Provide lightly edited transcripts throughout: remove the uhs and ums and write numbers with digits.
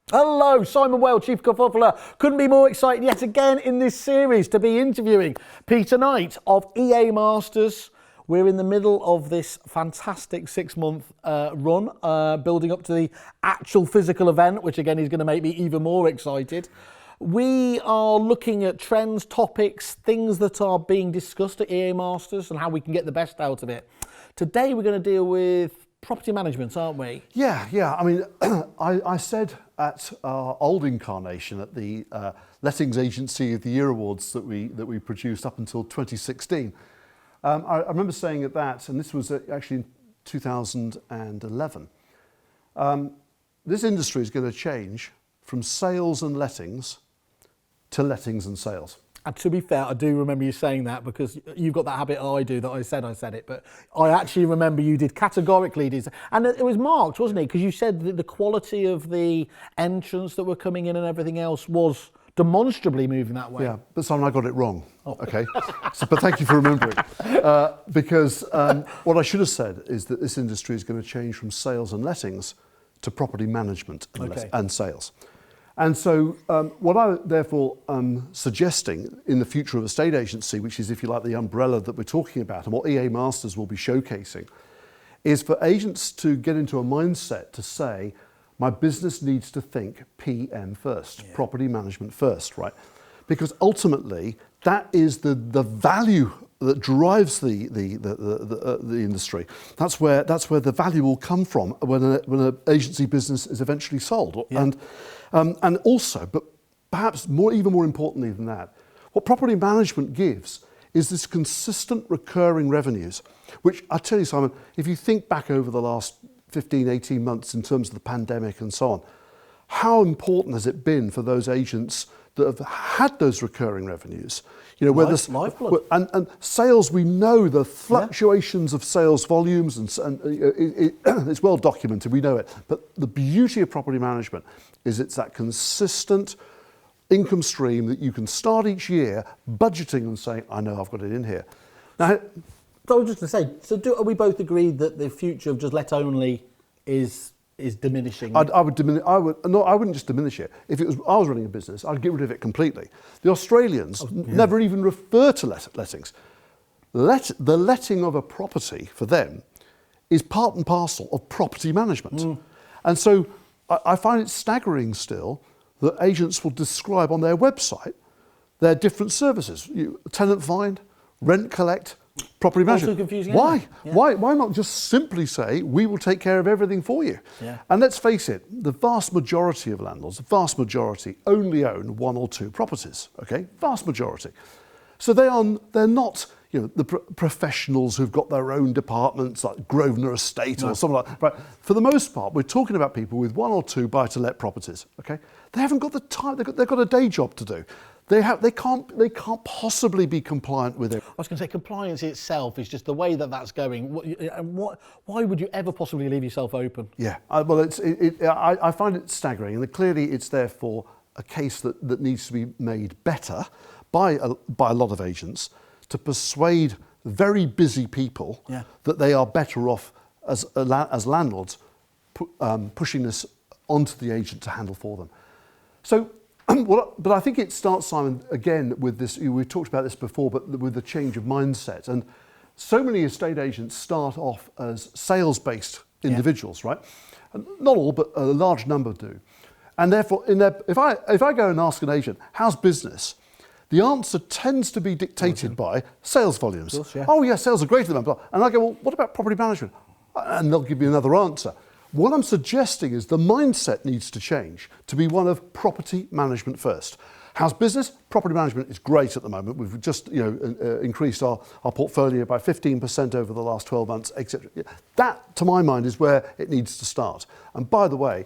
Hello, Simon Well, Chief Kerfuffler. Couldn't be more excited yet again in this series to be interviewing Peter Knight of EA Masters. We're in the middle of this fantastic 6-month run, building up to the actual physical event, which again is going to make me even more excited. We are looking at trends, topics, things that are being discussed at EA Masters and how we can get the best out of it. Today we're going to deal with property management, aren't we? Yeah. I mean, I said at our old incarnation at the Lettings Agency of the Year Awards that we produced up until 2016. I remember saying at that, and this was actually in 2011, this industry is going to change from sales and lettings to lettings and sales. And to be fair, I do remember you saying that because you've got that habit I do that I said it, but I actually remember you did categorically, and it was marked, wasn't it? Because you said that the quality of the entrants that were coming in and everything else was demonstrably moving that way. Yeah, but Simon, I got it wrong. Oh. Okay, but thank you for remembering. Because what I should have said is that this industry is going to change from sales and lettings to property management and sales. And so what I therefore am suggesting in the future of a state agency, which is, if you like, the umbrella that we're talking about and what EA Masters will be showcasing, is for agents to get into a mindset to say, my business needs to think PM first, property management first, right? Because ultimately, that is the value that drives the industry. That's where the value will come from when an agency business is eventually sold. Yeah. And also, but perhaps even more importantly than that, what property management gives is this consistent recurring revenues, which I tell you, Simon, if you think back over the last 15, 18 months in terms of the pandemic and so on, how important has it been for those agents that have had those recurring revenues? You know, where lifeblood. And sales, we know the fluctuations of sales volumes, and it's well documented, we know it. But the beauty of property management is it's that consistent income stream that you can start each year budgeting and saying, I know I've got it in here. Now, I was just going to say, are we both agreed that the future of just let only is diminishing? I wouldn't just diminish it. If I was running a business, I'd get rid of it completely. The Australians never even refer to lettings. The letting of a property for them is part and parcel of property management. And so I find it staggering still that agents will describe on their website their different services. Tenant find, rent collect, property management. Confusing. Why? Yeah. Why not just simply say, we will take care of everything for you? Yeah. And let's face it, the vast majority of landlords, only own 1 or 2 properties, okay? Vast majority. So they're not, the professionals who've got their own departments like Grosvenor Estate or something like that. Right. For the most part, we're talking about people with 1 or 2 buy-to-let properties, okay? They haven't got the time, they've got a day job to do. They can't possibly be compliant with it. I was going to say compliance itself is just the way that's going. Why would you ever possibly leave yourself open? Yeah, I find it staggering, and clearly it's therefore a case that needs to be made better by a lot of agents to persuade very busy people that they are better off as landlords pushing this onto the agent to handle for them. So. But I think it starts, Simon, again with this, we've talked about this before, but with the change of mindset. And so many estate agents start off as sales-based individuals, right? And not all, but a large number do. And therefore, if I go and ask an agent, how's business? The answer tends to be dictated by sales volumes. Of course, oh yeah, sales are great at the moment. And I go, well, what about property management? And they'll give me another answer. What I'm suggesting is the mindset needs to change to be one of property management first. How's business? Property management is great at the moment. We've just increased our portfolio by 15% over the last 12 months, etc. That, to my mind, is where it needs to start. And by the way,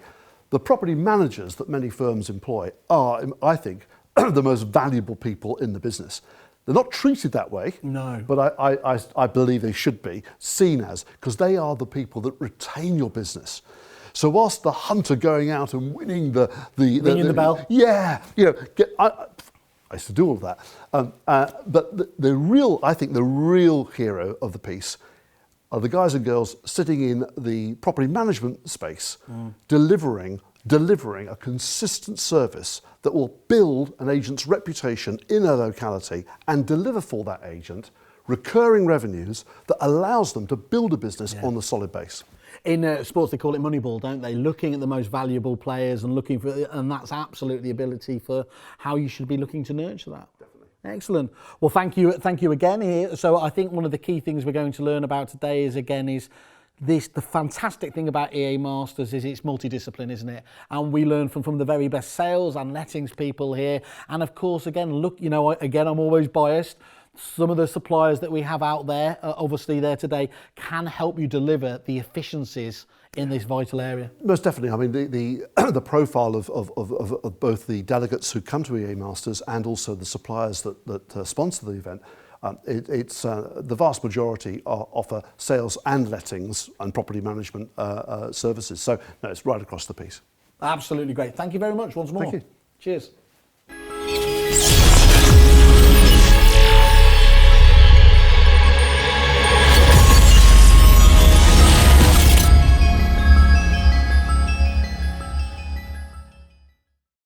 the property managers that many firms employ are, I think, the most valuable people in the business. They're not treated that way, no. But I believe they should be seen as, because they are the people that retain your business. So whilst the hunter going out and winning ringing the bell, I used to do all of that. But I think the real hero of the piece are the guys and girls sitting in the property management space, delivering delivering a consistent service that will build an agent's reputation in a locality and deliver for that agent recurring revenues that allows them to build a business on a solid base. In sports, they call it Moneyball, don't they? Looking at the most valuable players and looking for, and that's absolutely the ability for how you should be looking to nurture that. Definitely. Excellent. Well, thank you again here. So I think one of the key things we're going to learn about today is the fantastic thing about EA Masters is it's multidiscipline, isn't it? And we learn from the very best sales and lettings people here. And of course, again, look, I'm always biased. Some of the suppliers that we have out there, obviously there today, can help you deliver the efficiencies in this vital area. Most definitely. I mean, the profile of both the delegates who come to EA Masters and also the suppliers that sponsor the event, it's the vast majority offer sales and lettings and property management services. So no, it's right across the piece. Absolutely great. Thank you very much once more. Thank you. Cheers.